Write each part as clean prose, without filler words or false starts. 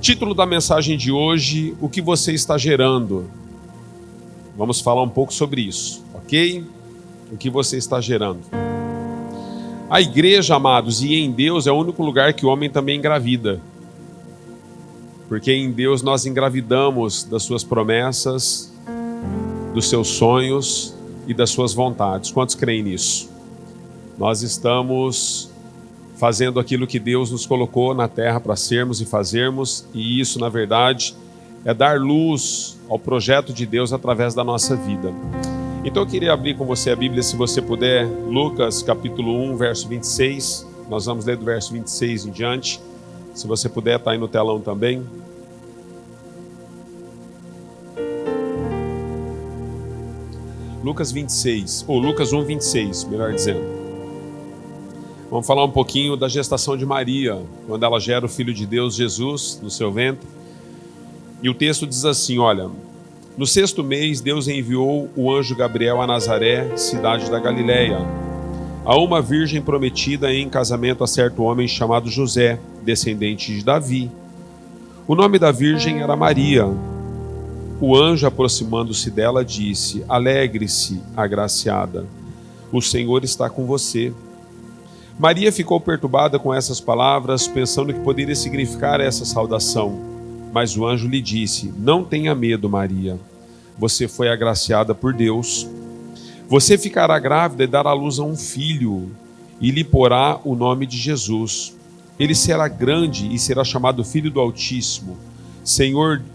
Título da mensagem de hoje: o que você está gerando? Vamos falar um pouco sobre isso, ok? O que você está gerando. A igreja, amados, e em Deus é o único lugar que o homem também engravida. Porque em Deus nós engravidamos das suas promessas, dos seus sonhos e das suas vontades. Quantos creem nisso? Nós estamos fazendo aquilo que Deus nos colocou na terra para sermos e fazermos, e isso, na verdade, é dar luz ao projeto de Deus através da nossa vida. Então eu queria abrir com você a Bíblia, se você puder, Lucas capítulo 1, verso 26. Nós vamos ler do verso 26 em diante. Se você puder, está aí no telão também. Lucas 26, ou Lucas 1, 26, melhor dizendo. Vamos falar um pouquinho da gestação de Maria, quando ela gera o Filho de Deus, Jesus, no seu ventre. E o texto diz assim, olha: no 6º mês, Deus enviou o anjo Gabriel a Nazaré, cidade da Galileia, a uma virgem prometida em casamento a certo homem chamado José, descendente de Davi. O nome da virgem era Maria. O anjo, aproximando-se dela, disse: alegre-se, agraciada, o Senhor está com você. Maria ficou perturbada com essas palavras, pensando que poderia significar essa saudação. Mas o anjo lhe disse: não tenha medo, Maria. Você foi agraciada por Deus. Você ficará grávida e dará à luz a um filho, e lhe porá o nome de Jesus. Ele será grande e será chamado Filho do Altíssimo.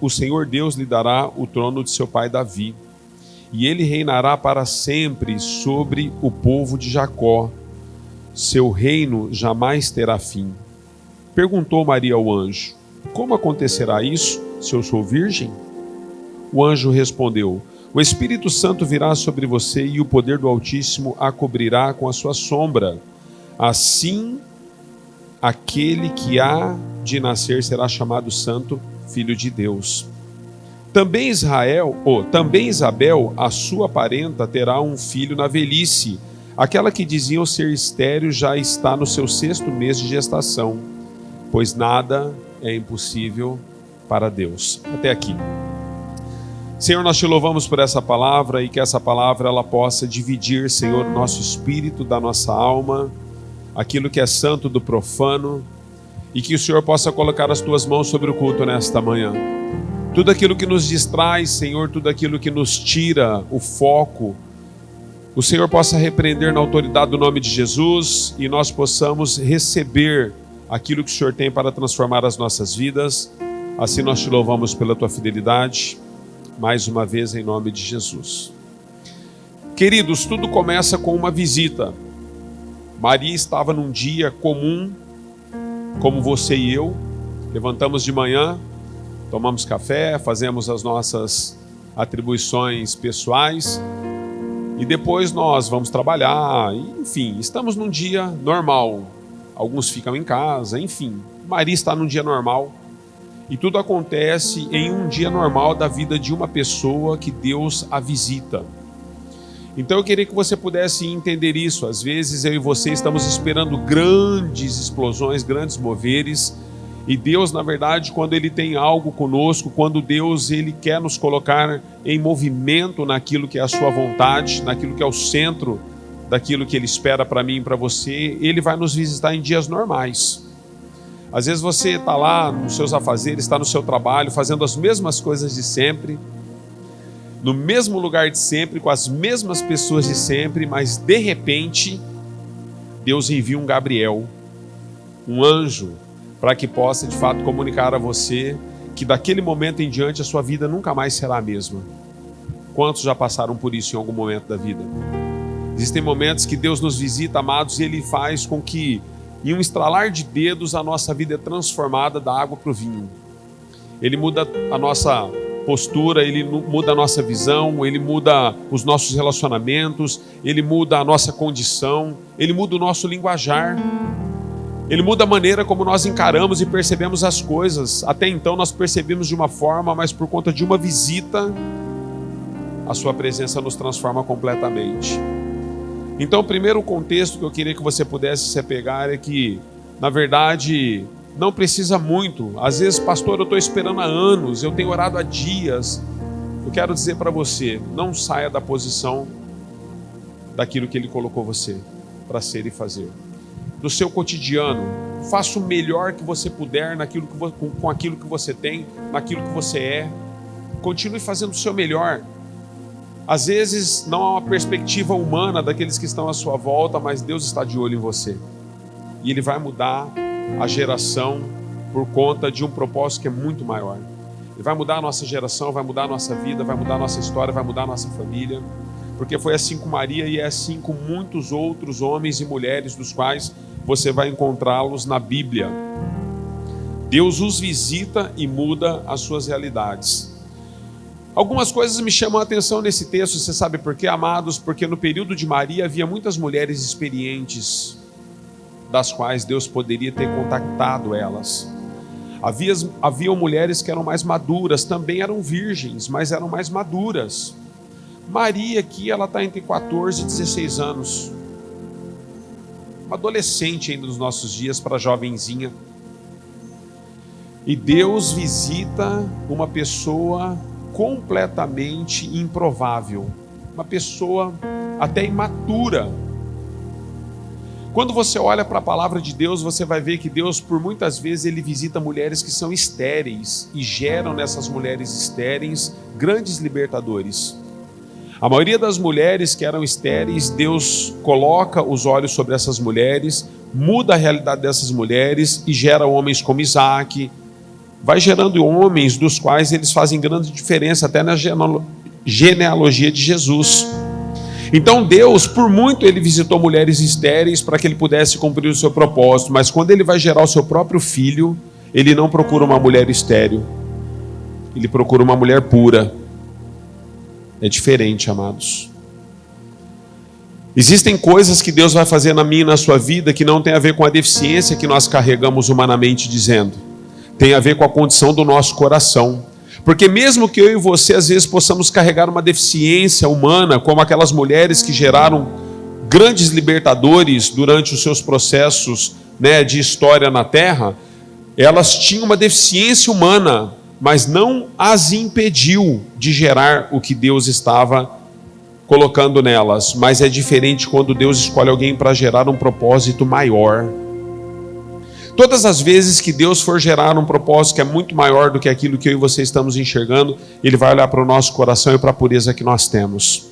O Senhor Deus lhe dará o trono de seu pai Davi, e ele reinará para sempre sobre o povo de Jacó. Seu reino jamais terá fim. Perguntou Maria ao anjo: como acontecerá isso, se eu sou virgem? O anjo respondeu: o Espírito Santo virá sobre você e o poder do Altíssimo a cobrirá com a sua sombra. Assim, aquele que há de nascer será chamado Santo Filho de Deus. Também Isabel, a sua parenta, terá um filho na velhice. Aquela que diziam ser estéril já está no seu 6º mês de gestação, pois nada é impossível para Deus. Até aqui. Senhor, nós te louvamos por essa palavra e que essa palavra ela possa dividir, Senhor, nosso espírito da nossa alma, aquilo que é santo do profano, e que o Senhor possa colocar as tuas mãos sobre o culto nesta manhã. Tudo aquilo que nos distrai, Senhor, tudo aquilo que nos tira o foco, o Senhor possa repreender na autoridade do nome de Jesus e nós possamos receber aquilo que o Senhor tem para transformar as nossas vidas. Assim nós te louvamos pela tua fidelidade, mais uma vez em nome de Jesus. Queridos, tudo começa com uma visita. Maria estava num dia comum, como você e eu. Levantamos de manhã, tomamos café, fazemos as nossas atribuições pessoais, e depois nós vamos trabalhar, enfim, estamos num dia normal. Alguns ficam em casa, enfim. Maria está num dia normal. E tudo acontece em um dia normal da vida de uma pessoa que Deus a visita. Então eu queria que você pudesse entender isso. Às vezes eu e você estamos esperando grandes explosões, grandes moveres. E Deus, na verdade, quando Ele tem algo conosco, quando Deus Ele quer nos colocar em movimento naquilo que é a sua vontade, naquilo que é o centro daquilo que Ele espera para mim e para você, Ele vai nos visitar em dias normais. Às vezes você está lá nos seus afazeres, está no seu trabalho, fazendo as mesmas coisas de sempre, no mesmo lugar de sempre, com as mesmas pessoas de sempre, mas de repente, Deus envia um Gabriel, um anjo, para que possa de fato comunicar a você que daquele momento em diante a sua vida nunca mais será a mesma. Quantos já passaram por isso em algum momento da vida? Existem momentos que Deus nos visita, amados, e Ele faz com que em um estralar de dedos a nossa vida é transformada da água para o vinho. Ele muda a nossa postura, Ele muda a nossa visão, Ele muda os nossos relacionamentos, Ele muda a nossa condição, Ele muda o nosso linguajar. Ele muda a maneira como nós encaramos e percebemos as coisas. Até então nós percebemos de uma forma, mas por conta de uma visita, a sua presença nos transforma completamente. Então, o primeiro contexto que eu queria que você pudesse se apegar é que, na verdade, não precisa muito. Às vezes, pastor, eu estou esperando há anos, eu tenho orado há dias. Eu quero dizer para você, não saia da posição daquilo que Ele colocou você para ser e fazer. No seu cotidiano, faça o melhor que você puder com aquilo que você tem, naquilo que você é. Continue fazendo o seu melhor. Às vezes não há uma perspectiva humana daqueles que estão à sua volta, mas Deus está de olho em você. E Ele vai mudar a geração por conta de um propósito que é muito maior. Ele vai mudar a nossa geração, vai mudar a nossa vida, vai mudar a nossa história, vai mudar a nossa família. Porque foi assim com Maria e é assim com muitos outros homens e mulheres dos quais você vai encontrá-los na Bíblia. Deus os visita e muda as suas realidades. Algumas coisas me chamam a atenção nesse texto, você sabe por quê, amados? Porque no período de Maria havia muitas mulheres experientes, das quais Deus poderia ter contactado elas. Haviam mulheres que eram mais maduras, também eram virgens, mas eram mais maduras. Maria aqui, ela está entre 14 e 16 anos. Uma adolescente ainda nos nossos dias, para jovenzinha. E Deus visita uma pessoa completamente improvável, uma pessoa até imatura. Quando você olha para a palavra de Deus, você vai ver que Deus, por muitas vezes, Ele visita mulheres que são estéreis e geram nessas mulheres estéreis grandes libertadores. A maioria das mulheres que eram estéreis, Deus coloca os olhos sobre essas mulheres, muda a realidade dessas mulheres e gera homens como Isaac. Vai gerando homens dos quais eles fazem grande diferença até na genealogia de Jesus. Então Deus, por muito, Ele visitou mulheres estéreis para que Ele pudesse cumprir o seu propósito, mas quando Ele vai gerar o seu próprio filho, Ele não procura uma mulher estéril, Ele procura uma mulher pura. É diferente, amados. Existem coisas que Deus vai fazer na minha e na sua vida que não tem a ver com a deficiência que nós carregamos humanamente dizendo. Tem a ver com a condição do nosso coração. Porque mesmo que eu e você às vezes possamos carregar uma deficiência humana, como aquelas mulheres que geraram grandes libertadores durante os seus processos, de história na terra, elas tinham uma deficiência humana, mas não as impediu de gerar o que Deus estava colocando nelas. Mas é diferente quando Deus escolhe alguém para gerar um propósito maior. Todas as vezes que Deus for gerar um propósito que é muito maior do que aquilo que eu e você estamos enxergando, Ele vai olhar para o nosso coração e para a pureza que nós temos.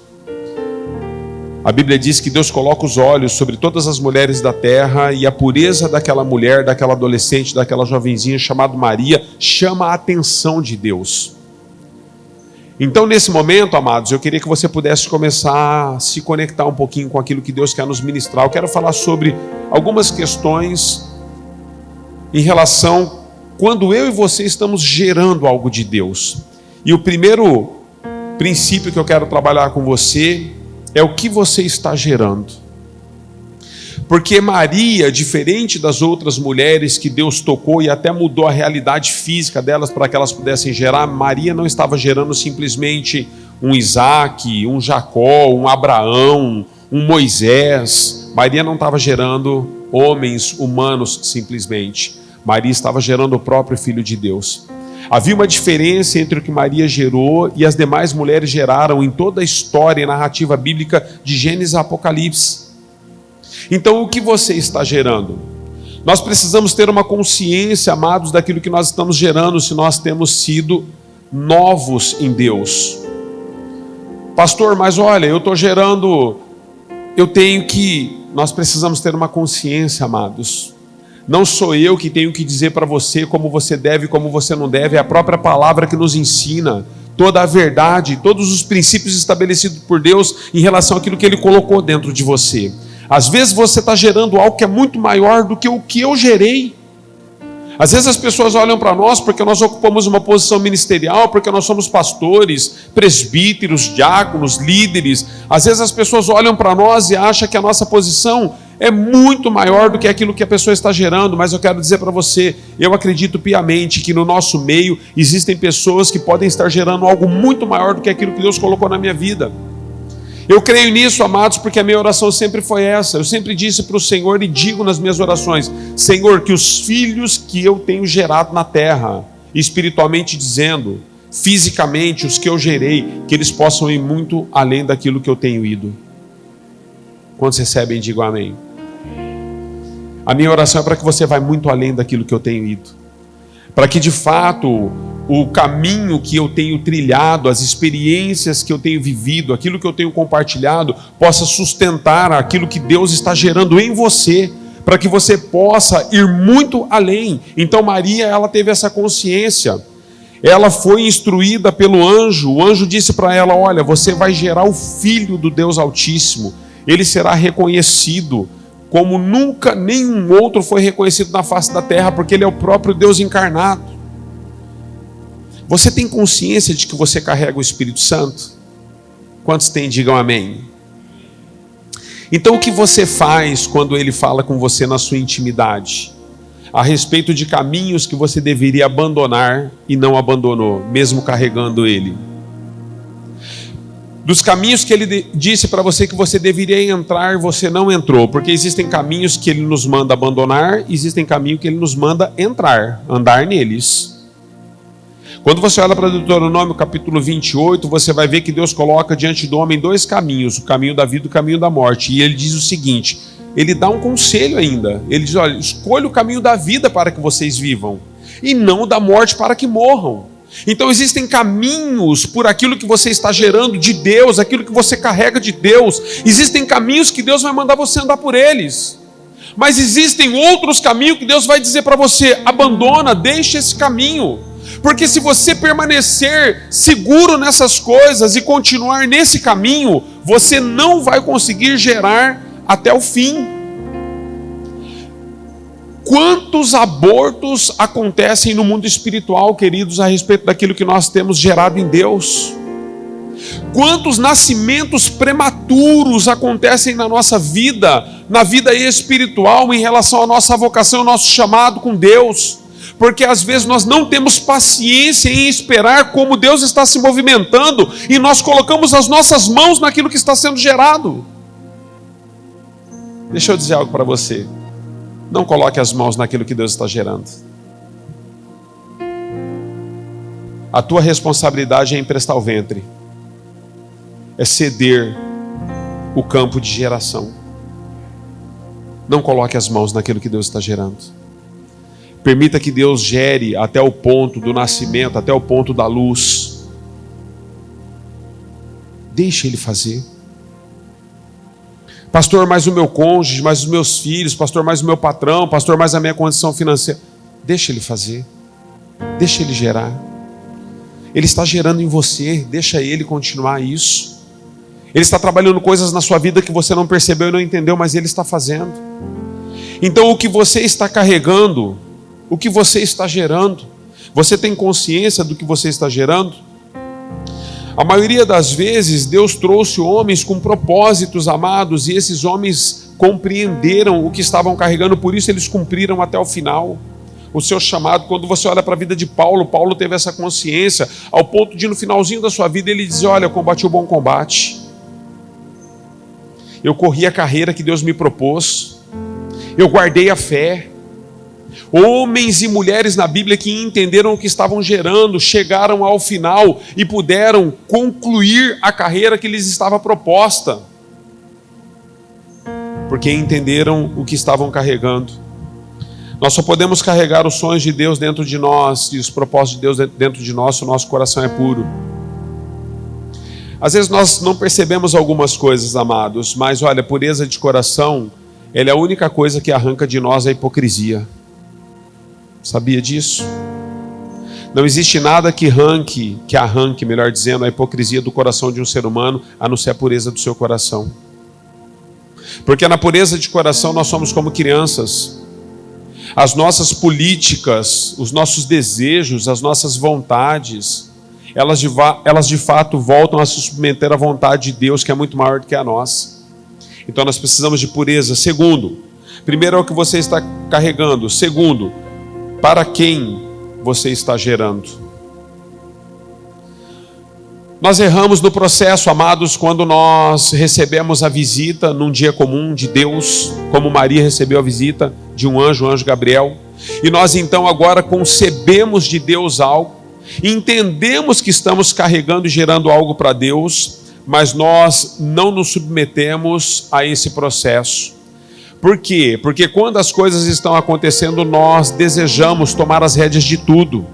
A Bíblia diz que Deus coloca os olhos sobre todas as mulheres da terra e a pureza daquela mulher, daquela adolescente, daquela jovenzinha chamada Maria, chama a atenção de Deus. Então, nesse momento, amados, eu queria que você pudesse começar a se conectar um pouquinho com aquilo que Deus quer nos ministrar. Eu quero falar sobre algumas questões em relação quando eu e você estamos gerando algo de Deus. E o primeiro princípio que eu quero trabalhar com você é o que você está gerando. Porque Maria, diferente das outras mulheres que Deus tocou e até mudou a realidade física delas para que elas pudessem gerar, Maria não estava gerando simplesmente um Isaac, um Jacó, um Abraão, um Moisés. Maria não estava gerando homens humanos simplesmente. Maria estava gerando o próprio Filho de Deus. Havia uma diferença entre o que Maria gerou e as demais mulheres geraram em toda a história e narrativa bíblica de Gênesis a Apocalipse. Então, o que você está gerando? Nós precisamos ter uma consciência, amados, daquilo que nós estamos gerando, se nós temos sido novos em Deus. Pastor, mas olha, eu estou gerando, nós precisamos ter uma consciência, amados. Não sou eu que tenho que dizer para você como você deve e como você não deve, é a própria palavra que nos ensina toda a verdade, todos os princípios estabelecidos por Deus em relação àquilo que Ele colocou dentro de você. Às vezes você está gerando algo que é muito maior do que o que eu gerei. Às vezes as pessoas olham para nós porque nós ocupamos uma posição ministerial, porque nós somos pastores, presbíteros, diáconos, líderes. Às vezes as pessoas olham para nós e acham que a nossa posição é muito maior do que aquilo que a pessoa está gerando, mas eu quero dizer para você, eu acredito piamente que no nosso meio existem pessoas que podem estar gerando algo muito maior do que aquilo que Deus colocou na minha vida. Eu creio nisso, amados, porque a minha oração sempre foi essa. Eu sempre disse para o Senhor e digo nas minhas orações: Senhor, que os filhos que eu tenho gerado na terra, espiritualmente dizendo, fisicamente, os que eu gerei, que eles possam ir muito além daquilo que eu tenho ido. Quantos recebem, digam amém. A minha oração é para que você vá muito além daquilo que eu tenho ido. Para que de fato o caminho que eu tenho trilhado, as experiências que eu tenho vivido, aquilo que eu tenho compartilhado, possa sustentar aquilo que Deus está gerando em você, para que você possa ir muito além. Então Maria, ela teve essa consciência. Ela foi instruída pelo anjo. O anjo disse para ela: olha, você vai gerar o filho do Deus Altíssimo. Ele será reconhecido como nunca nenhum outro foi reconhecido na face da terra, porque ele é o próprio Deus encarnado. Você tem consciência de que você carrega o Espírito Santo? Quantos têm, digam amém. Então o que você faz quando ele fala com você na sua intimidade, a respeito de caminhos que você deveria abandonar e não abandonou, mesmo carregando ele? Dos caminhos que ele disse para você que você deveria entrar, você não entrou, porque existem caminhos que ele nos manda abandonar, existem caminhos que ele nos manda entrar, andar neles. Quando você olha para Deuteronômio capítulo 28, você vai ver que Deus coloca diante do homem dois caminhos, o caminho da vida e o caminho da morte. E ele diz o seguinte, ele dá um conselho ainda. Ele diz: olha, escolha o caminho da vida para que vocês vivam, e não o da morte para que morram. Então existem caminhos por aquilo que você está gerando de Deus, aquilo que você carrega de Deus. Existem caminhos que Deus vai mandar você andar por eles. Mas existem outros caminhos que Deus vai dizer para você: abandona, deixa esse caminho. Porque se você permanecer seguro nessas coisas e continuar nesse caminho, você não vai conseguir gerar até o fim. Quantos abortos acontecem no mundo espiritual, queridos, a respeito daquilo que nós temos gerado em Deus? Quantos nascimentos prematuros acontecem na nossa vida, na vida espiritual, em relação à nossa vocação, ao nosso chamado com Deus? Porque às vezes nós não temos paciência em esperar como Deus está se movimentando, e nós colocamos as nossas mãos naquilo que está sendo gerado. Deixa eu dizer algo para você. Não coloque as mãos naquilo que Deus está gerando. A tua responsabilidade é emprestar o ventre, é ceder o campo de geração. Não coloque as mãos naquilo que Deus está gerando. Permita que Deus gere até o ponto do nascimento, até o ponto da luz. Deixe Ele fazer. Pastor, mais o meu cônjuge, mais os meus filhos, pastor, mais o meu patrão, pastor, mais a minha condição financeira. Deixa Ele fazer. Deixa Ele gerar. Ele está gerando em você, deixa Ele continuar isso. Ele está trabalhando coisas na sua vida que você não percebeu e não entendeu, mas Ele está fazendo. Então o que você está carregando, o que você está gerando, você tem consciência do que você está gerando? A maioria das vezes Deus trouxe homens com propósitos, amados, e esses homens compreenderam o que estavam carregando, por isso eles cumpriram até o final o seu chamado. Quando você olha para a vida de Paulo, Paulo teve essa consciência, ao ponto de no finalzinho da sua vida ele dizer: olha, eu combati o bom combate, eu corri a carreira que Deus me propôs, eu guardei a fé. Homens e mulheres na Bíblia que entenderam o que estavam gerando, chegaram ao final e puderam concluir a carreira que lhes estava proposta, porque entenderam o que estavam carregando. Nós só podemos carregar os sonhos de Deus dentro de nós e os propósitos de Deus dentro de nós se o nosso coração é puro. Às vezes nós não percebemos algumas coisas, amados, mas olha, pureza de coração, ela é a única coisa que arranca de nós a hipocrisia. Sabia disso? Não existe nada que arranque, melhor dizendo, a hipocrisia do coração de um ser humano, a não ser a pureza do seu coração. Porque na pureza de coração nós somos como crianças. As nossas políticas, os nossos desejos, as nossas vontades, elas de fato voltam a se submeter à vontade de Deus, que é muito maior do que a nossa. Então nós precisamos de pureza. Segundo, primeiro é o que você está carregando. Segundo, para quem você está gerando. Nós erramos no processo, amados, quando nós recebemos a visita num dia comum de Deus, como Maria recebeu a visita de um anjo, o anjo Gabriel. E nós então agora concebemos de Deus algo, entendemos que estamos carregando e gerando algo para Deus, mas nós não nos submetemos a esse processo. Por quê? Porque quando as coisas estão acontecendo, nós desejamos tomar as rédeas de tudo.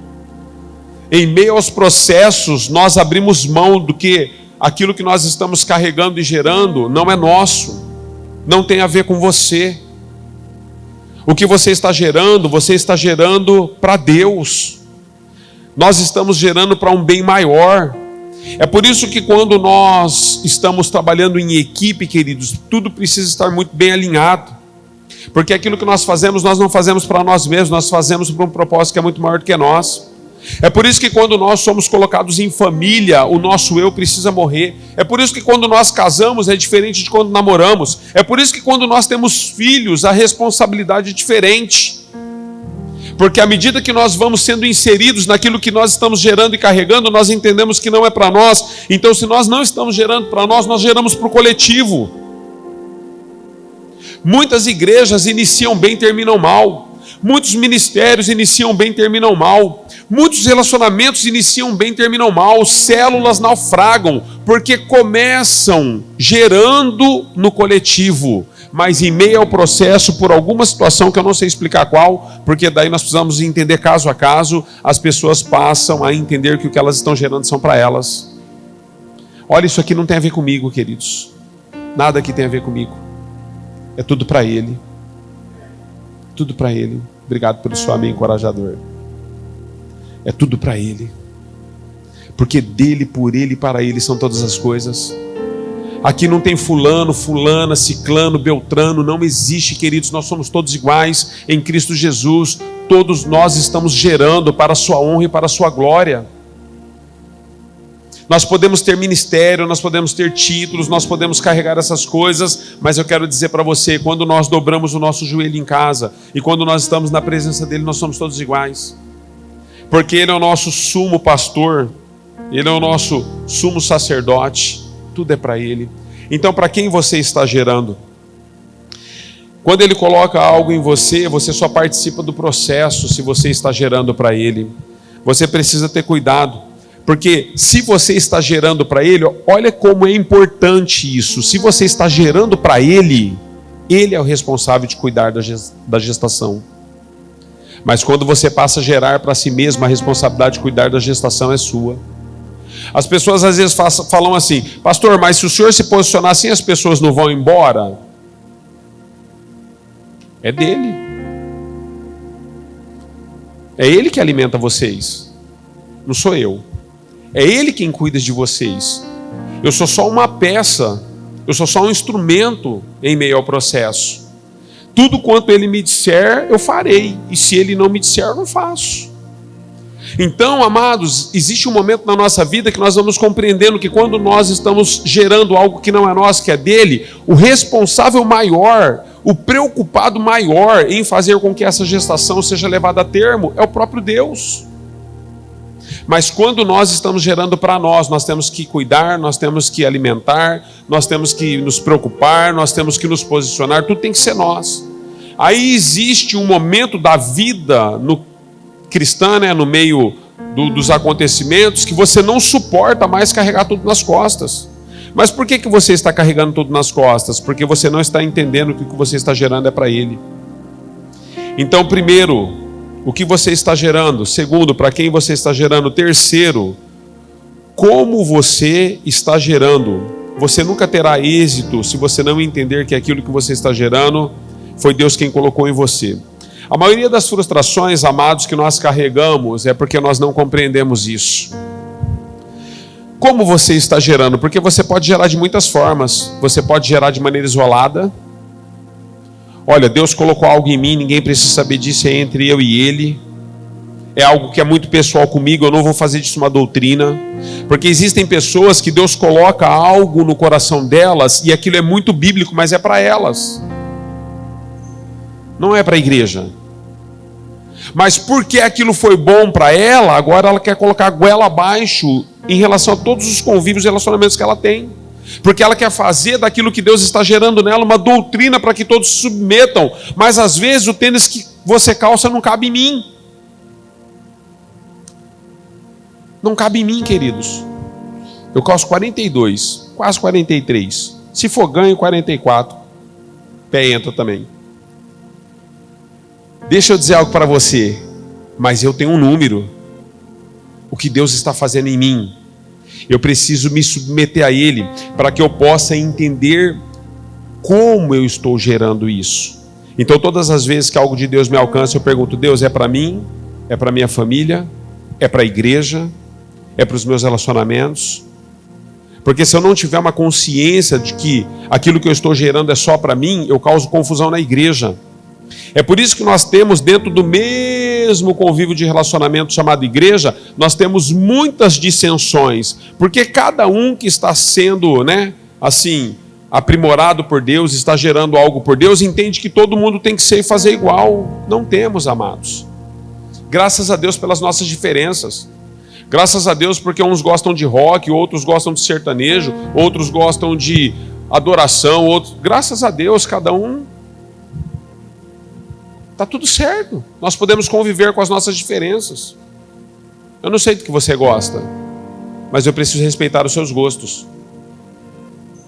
Em meio aos processos, nós abrimos mão do que aquilo que nós estamos carregando e gerando não é nosso, não tem a ver com você. O que você está gerando para Deus. Nós estamos gerando para um bem maior. É por isso que quando nós estamos trabalhando em equipe, queridos, tudo precisa estar muito bem alinhado. Porque aquilo que nós não fazemos para nós mesmos, nós fazemos para um propósito que é muito maior do que nós. É por isso que quando nós somos colocados em família, o nosso eu precisa morrer. É por isso que quando nós casamos é diferente de quando namoramos. É por isso que quando nós temos filhos, a responsabilidade é diferente. Porque à medida que nós vamos sendo inseridos naquilo que nós estamos gerando e carregando, nós entendemos que não é para nós. Então, se nós não estamos gerando para nós, nós geramos para o coletivo. Muitas igrejas iniciam bem e terminam mal. Muitos ministérios iniciam bem e terminam mal. Muitos relacionamentos iniciam bem e terminam mal. Células naufragam porque começam gerando no coletivo, mas em meio ao processo, por alguma situação que eu não sei explicar qual, porque daí nós precisamos entender caso a caso, as pessoas passam a entender que o que elas estão gerando são para elas. Olha, isso aqui não tem a ver comigo, queridos. Nada aqui tem a ver comigo. É tudo para Ele. Tudo para Ele. Obrigado pelo seu amém encorajador. É tudo para Ele. Porque dele, por Ele e para Ele são todas as coisas. Aqui não tem fulano, fulana, ciclano, beltrano. Não existe, queridos. Nós somos todos iguais em Cristo Jesus. Todos nós estamos gerando para a sua honra e para a sua glória. Nós podemos ter ministério, nós podemos ter títulos, nós podemos carregar essas coisas, mas eu quero dizer para você, quando nós dobramos o nosso joelho em casa e quando nós estamos na presença dele, nós somos todos iguais. Porque ele é o nosso sumo pastor, ele é o nosso sumo sacerdote, tudo é para ele. Então, para quem você está gerando? Quando ele coloca algo em você, você só participa do processo se você está gerando para ele. Você precisa ter cuidado. Porque se você está gerando para Ele, olha como é importante isso. Se você está gerando para Ele, Ele é o responsável de cuidar da gestação. Mas quando você passa a gerar para si mesmo, a responsabilidade de cuidar da gestação é sua. As pessoas às vezes falam assim: pastor, mas se o senhor se posicionar assim, as pessoas não vão embora? É dele. É Ele que alimenta vocês. Não sou eu. É Ele quem cuida de vocês. Eu sou só uma peça. Eu sou só um instrumento em meio ao processo. Tudo quanto Ele me disser, eu farei. E se Ele não me disser, eu não faço. Então, amados, existe um momento na nossa vida que nós vamos compreendendo que quando nós estamos gerando algo que não é nosso, que é dele, o responsável maior, o preocupado maior em fazer com que essa gestação seja levada a termo é o próprio Deus. Mas quando nós estamos gerando para nós temos que cuidar, nós temos que alimentar, nós temos que nos preocupar, nós temos que nos posicionar, tudo tem que ser nós. Aí existe um momento da vida cristã, né, no meio dos acontecimentos, que você não suporta mais carregar tudo nas costas. Mas por que você está carregando tudo nas costas? Porque você não está entendendo que o que você está gerando é para Ele. Então, primeiro, o que você está gerando? Segundo, para quem você está gerando? Terceiro, como você está gerando? Você nunca terá êxito se você não entender que aquilo que você está gerando foi Deus quem colocou em você. A maioria das frustrações, amados, que nós carregamos é porque nós não compreendemos isso. Como você está gerando? Porque você pode gerar de muitas formas. Você pode gerar de maneira isolada. Olha, Deus colocou algo em mim, ninguém precisa saber disso, é entre eu e Ele. É algo que é muito pessoal comigo, eu não vou fazer disso uma doutrina. Porque existem pessoas que Deus coloca algo no coração delas e aquilo é muito bíblico, mas é para elas. Não é para a igreja. Mas porque aquilo foi bom para ela, agora ela quer colocar a goela abaixo em relação a todos os convívios e relacionamentos que ela tem. Porque ela quer fazer daquilo que Deus está gerando nela uma doutrina para que todos se submetam. Mas às vezes o tênis que você calça não cabe em mim. Não cabe em mim, queridos. Eu calço 42, quase 43. Se for ganho, 44. Pé entra também. Deixa eu dizer algo para você. Mas eu tenho um número. O que Deus está fazendo em mim. Eu preciso me submeter a Ele para que eu possa entender como eu estou gerando isso. Então todas as vezes que algo de Deus me alcança, eu pergunto: Deus, é para mim? É para minha família? É para a igreja? É para os meus relacionamentos? Porque se eu não tiver uma consciência de que aquilo que eu estou gerando é só para mim, eu causo confusão na igreja. É por isso que nós temos dentro do mesmo convívio de relacionamento chamado igreja, nós temos muitas dissensões, porque cada um que está sendo, assim, aprimorado por Deus, está gerando algo por Deus, entende que todo mundo tem que ser e fazer igual. Não temos, amados. Graças a Deus pelas nossas diferenças. Graças a Deus porque uns gostam de rock, outros gostam de sertanejo, outros gostam de adoração, outros... Graças a Deus, cada um... Está tudo certo. Nós podemos conviver com as nossas diferenças. Eu não sei do que você gosta, mas eu preciso respeitar os seus gostos.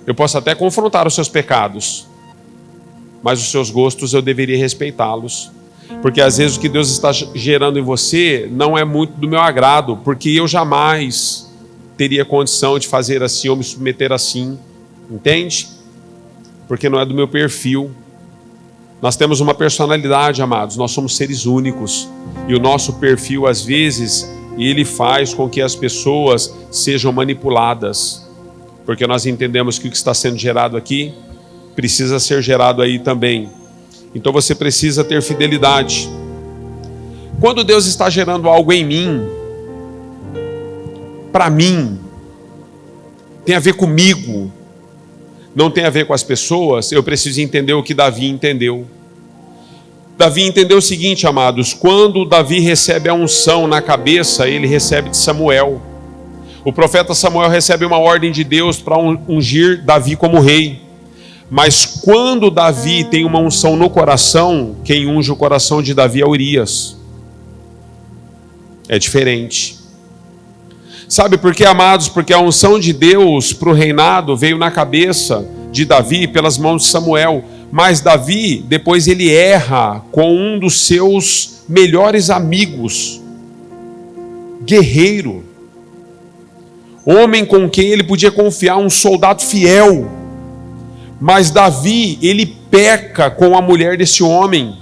Eu posso até confrontar os seus pecados, mas os seus gostos eu deveria respeitá-los. Porque às vezes o que Deus está gerando em você não é muito do meu agrado, porque eu jamais teria condição de fazer assim ou me submeter assim. Entende? Porque não é do meu perfil. Nós temos uma personalidade, amados, nós somos seres únicos. E o nosso perfil, às vezes, ele faz com que as pessoas sejam manipuladas. Porque nós entendemos que o que está sendo gerado aqui, precisa ser gerado aí também. Então você precisa ter fidelidade. Quando Deus está gerando algo em mim, para mim, tem a ver comigo, não tem a ver com as pessoas, eu preciso entender o que Davi entendeu. Davi entendeu o seguinte, amados: quando Davi recebe a unção na cabeça, ele recebe de Samuel. O profeta Samuel recebe uma ordem de Deus para ungir Davi como rei. Mas quando Davi tem uma unção no coração, quem unge o coração de Davi é Urias. É diferente. Sabe por quê, amados? Porque a unção de Deus para o reinado veio na cabeça de Davi pelas mãos de Samuel. Mas Davi, depois ele erra com um dos seus melhores amigos, guerreiro, homem com quem ele podia confiar, um soldado fiel. Mas Davi, ele peca com a mulher desse homem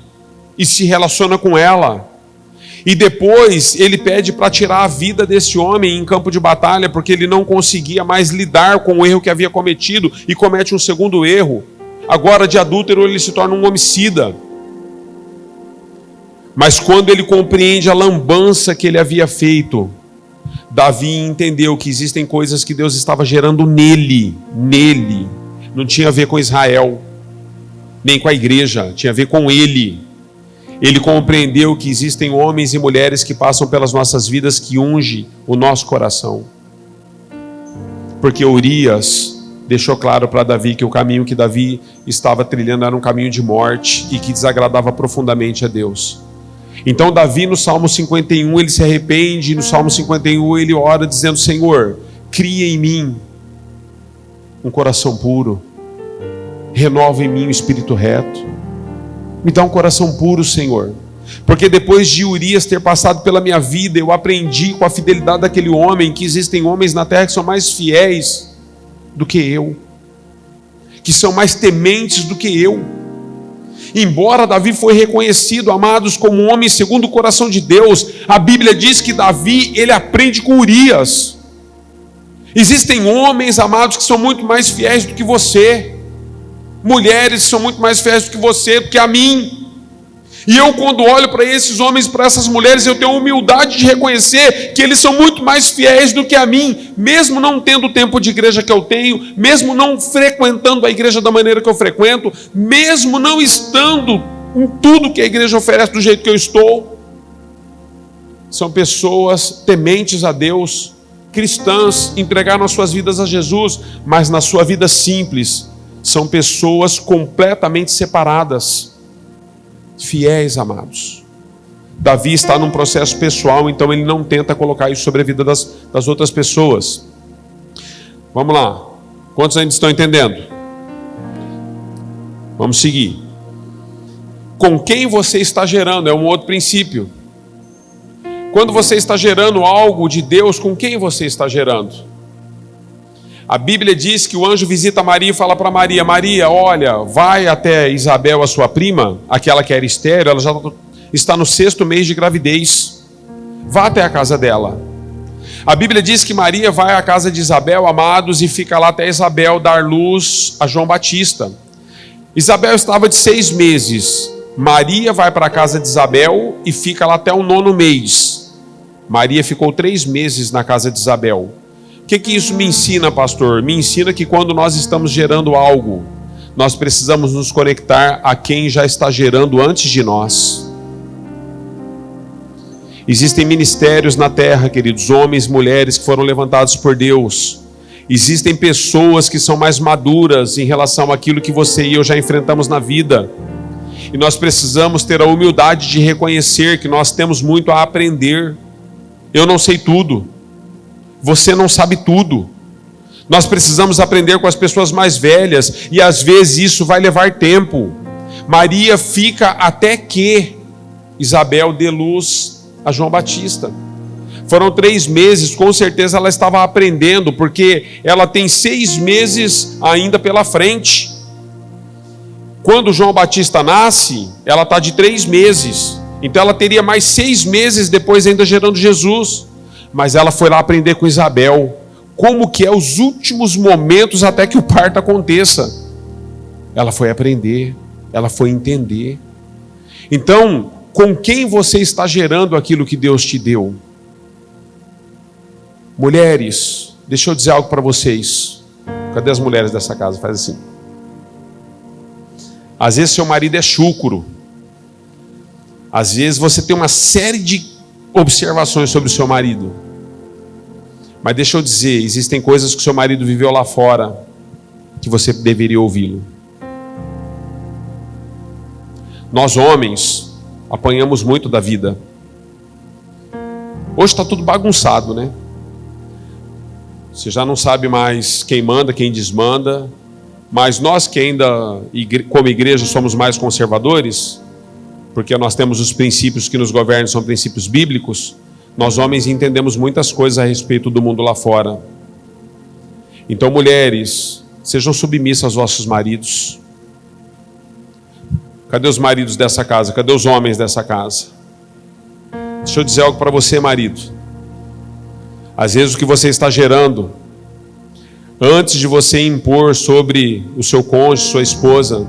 e se relaciona com ela. E depois ele pede para tirar a vida desse homem em campo de batalha, porque ele não conseguia mais lidar com o erro que havia cometido e comete um segundo erro. Agora de adúltero ele se torna um homicida. Mas quando ele compreende a lambança que ele havia feito, Davi entendeu que existem coisas que Deus estava gerando nele. Não tinha a ver com Israel, nem com a igreja, tinha a ver com ele. Ele compreendeu que existem homens e mulheres que passam pelas nossas vidas que ungem o nosso coração. Porque Urias deixou claro para Davi que o caminho que Davi estava trilhando era um caminho de morte e que desagradava profundamente a Deus. Então Davi no Salmo 51 ele se arrepende, e no Salmo 51 ele ora dizendo: Senhor, cria em mim um coração puro, renova em mim um espírito reto, me dá um coração puro, Senhor. Porque depois de Urias ter passado pela minha vida, eu aprendi com a fidelidade daquele homem que existem homens na terra que são mais fiéis do que eu, que são mais tementes do que eu. Embora Davi foi reconhecido, amados, como um homem segundo o coração de Deus, a Bíblia diz que Davi, ele aprende com Urias. Existem homens, amados, que são muito mais fiéis do que você. Mulheres que são muito mais fiéis do que você, do que a mim. E eu, quando olho para esses homens, para essas mulheres, eu tenho a humildade de reconhecer que eles são muito mais fiéis do que a mim, mesmo não tendo o tempo de igreja que eu tenho, mesmo não frequentando a igreja da maneira que eu frequento, mesmo não estando em tudo que a igreja oferece do jeito que eu estou. são pessoas tementes a Deus, cristãs, entregaram as suas vidas a Jesus, mas na sua vida simples, são pessoas completamente separadas, fiéis, amados. Davi está num processo pessoal, então ele não tenta colocar isso sobre a vida das outras pessoas. Vamos lá. Quantos ainda estão entendendo? Vamos seguir. Com quem você está gerando é um outro princípio. Quando você está gerando algo de Deus, com quem você está gerando? A Bíblia diz que o anjo visita Maria e fala para Maria: Maria, olha, vai até Isabel, a sua prima, aquela que era estéril, ela já está no 6º mês de gravidez. Vá até a casa dela. A Bíblia diz que Maria vai à casa de Isabel, amados, e fica lá até Isabel dar luz a João Batista. Isabel estava de 6 meses. Maria vai para a casa de Isabel e fica lá até o 9º mês. Maria ficou 3 meses na casa de Isabel. O que isso me ensina, pastor? Me ensina que quando nós estamos gerando algo, nós precisamos nos conectar a quem já está gerando antes de nós. Existem ministérios na terra, queridos, homens, mulheres que foram levantados por Deus. Existem pessoas que são mais maduras em relação àquilo que você e eu já enfrentamos na vida. E nós precisamos ter a humildade de reconhecer que nós temos muito a aprender. Eu não sei tudo. Você não sabe tudo. Nós precisamos aprender com as pessoas mais velhas. E às vezes isso vai levar tempo. Maria fica até que Isabel dê luz a João Batista. Foram 3 meses, com certeza ela estava aprendendo, porque ela tem 6 meses ainda pela frente. Quando João Batista nasce, ela está de 3 meses. Então ela teria mais 6 meses depois ainda gerando Jesus. Mas ela foi lá aprender com Isabel como que é os últimos momentos até que o parto aconteça. Ela foi aprender, ela foi entender. Então, com quem você está gerando aquilo que Deus te deu? Mulheres, deixa eu dizer algo para vocês. Cadê as mulheres dessa casa? Faz assim. Às vezes seu marido é chúcaro. Às vezes você tem uma série de observações sobre o seu marido. Mas deixa eu dizer, existem coisas que o seu marido viveu lá fora que você deveria ouvi-lo. Nós homens apanhamos muito da vida. Hoje está tudo bagunçado, né? Você já não sabe mais quem manda, quem desmanda. Mas nós que ainda, como igreja, somos mais conservadores, porque nós temos os princípios que nos governam, são princípios bíblicos, nós homens entendemos muitas coisas a respeito do mundo lá fora. Então, mulheres, sejam submissas aos vossos maridos. Cadê os maridos dessa casa? Cadê os homens dessa casa? Deixa eu dizer algo para você, marido. Às vezes o que você está gerando, antes de você impor sobre o seu cônjuge, sua esposa,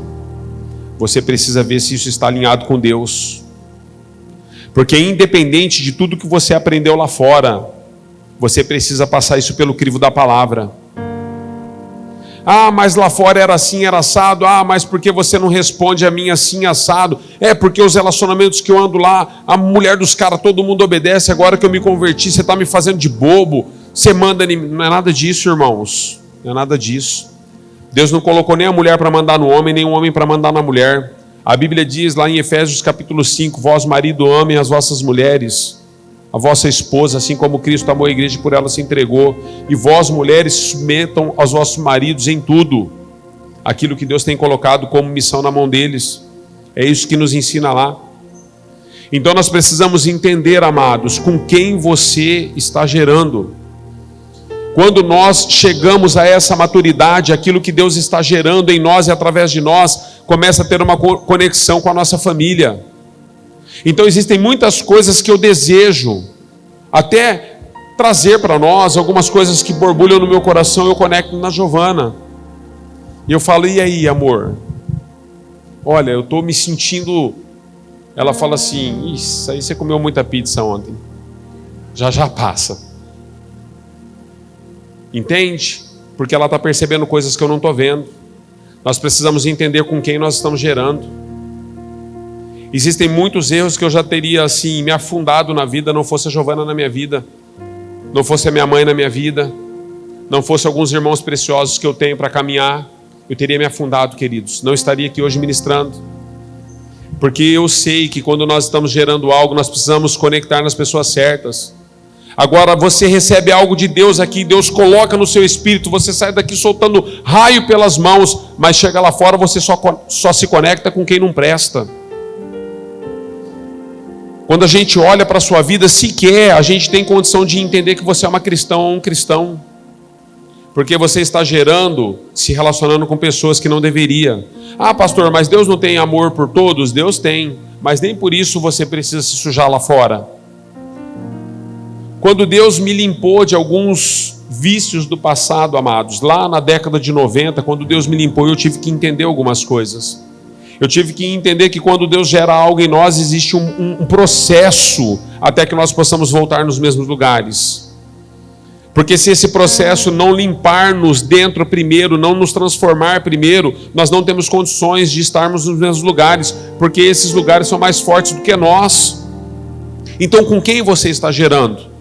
você precisa ver se isso está alinhado com Deus. Porque independente de tudo que você aprendeu lá fora, você precisa passar isso pelo crivo da palavra. Ah, mas lá fora era assim, era assado. Ah, mas por que você não responde a mim assim, assado? É porque os relacionamentos que eu ando lá, a mulher dos caras, todo mundo obedece. Agora que eu me converti, você está me fazendo de bobo. Você manda em mim. Não é nada disso, irmãos. Não é nada disso. Deus não colocou nem a mulher para mandar no homem, nem o homem para mandar na mulher. A Bíblia diz lá em Efésios capítulo 5, vós marido amem as vossas mulheres, a vossa esposa, assim como Cristo amou a igreja e por ela se entregou. E vós mulheres submetam aos vossos maridos em tudo, aquilo que Deus tem colocado como missão na mão deles. É isso que nos ensina lá. Então nós precisamos entender, amados, com quem você está gerando. Quando nós chegamos a essa maturidade, aquilo que Deus está gerando em nós e através de nós, começa a ter uma conexão com a nossa família. Então existem muitas coisas que eu desejo até trazer para nós, algumas coisas que borbulham no meu coração, eu conecto na Giovana. E eu falo, e aí, amor? Olha, eu estou me sentindo... Ela fala assim, isso aí você comeu muita pizza ontem. Já passa. Entende? Porque ela está percebendo coisas que eu não estou vendo. Nós precisamos entender com quem nós estamos gerando. Existem muitos erros que eu já teria assim me afundado na vida, não fosse a Giovana na minha vida, não fosse a minha mãe na minha vida, não fosse alguns irmãos preciosos que eu tenho para caminhar, eu teria me afundado, queridos. Não estaria aqui hoje ministrando. Porque eu sei que quando nós estamos gerando algo, nós precisamos conectar nas pessoas certas. Agora você recebe algo de Deus aqui, Deus coloca no seu espírito, você sai daqui soltando raio pelas mãos, mas chega lá fora, você só se conecta com quem não presta. Quando a gente olha para a sua vida, sequer a gente tem condição de entender que você é uma cristã ou um cristão. Porque você está gerando, se relacionando com pessoas que não deveria. Ah, pastor, mas Deus não tem amor por todos? Deus tem, mas nem por isso você precisa se sujar lá fora. Quando Deus me limpou de alguns vícios do passado, amados, lá na década de 90, quando Deus me limpou, eu tive que entender algumas coisas. Eu tive que entender que quando Deus gera algo em nós, existe um processo até que nós possamos voltar nos mesmos lugares. Porque se esse processo não limpar-nos dentro primeiro, não nos transformar primeiro, nós não temos condições de estarmos nos mesmos lugares, porque esses lugares são mais fortes do que nós. Então, com quem você está gerando?